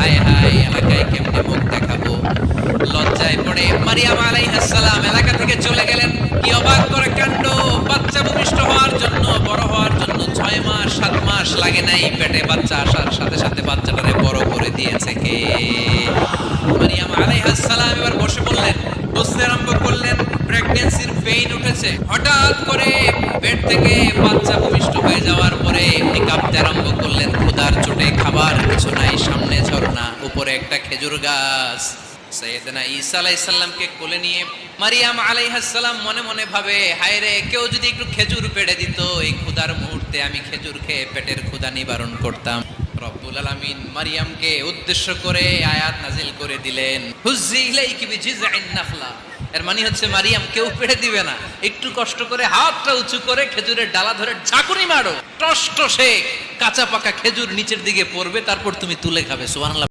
হায় হায় এলাকায় কেমনে মুখ দেখাবো, লজ্জায় পড়ে মারিয়াম আলাইহিস সালাম এলাকা থেকে চলে গেলেন। কি অবাক করে কাণ্ড! বাচ্চা ভূমিষ্ঠ হওয়ার জন্য, বড় হওয়ার জন্য ৬ মাস ৭ মাস লাগে নাই, পেটে বাচ্চা আসার সাথে সাথে বাচ্চাটারে বড় করে দিয়েছে কে? মারিয়াম আলাইহিস সালাম এবার বসে পড়লেন, বুঝতে আরম্ভ করলেন প্রেগন্যান্সির পেইন উঠেছে। হঠাৎ করে পেট থেকে বাচ্চা ভূমিষ্ঠ হয়ে যাওয়ার পরে উনি কাঁপতে আরম্ভ করলেন। ক্ষুধার চোটে খাবার কিছু নাই, সামনে ঝর্ণা, উপরে একটা খেজুর গাছ। সাইয়েদনা ঈসা আলাইহিস সালামকে কোলে নিয়ে মারিয়াম আলাইহিস সালাম মনে মনে ভাবে, হায় রে, কেউ যদি একটু খেজুর পেড়ে দিত, এই ক্ষুধার মুহূর্তে আমি খেজুর খেয়ে পেটের ক্ষুধা নিবারণ করতাম। রব্বুল আলামিন মারিয়ামকে উদ্দেশ্য করে আয়াত নাজিল করে দিলেন, হুজ্জি ইলাইকি বিজিযআইন নাখলা। এর মানে হচ্ছে, মারিয়াম, কেউ পেড়ে দিবে না, একটু কষ্ট করে হাতটা উঁচু করে খেজুরের ডালা ধরে ঝাঁকুনি মারো, টস টসে কাঁচা পাকা খেজুর নিচের দিকে পড়বে, তারপর তুমি তুলে খাবে। সুবহানাল্লাহ।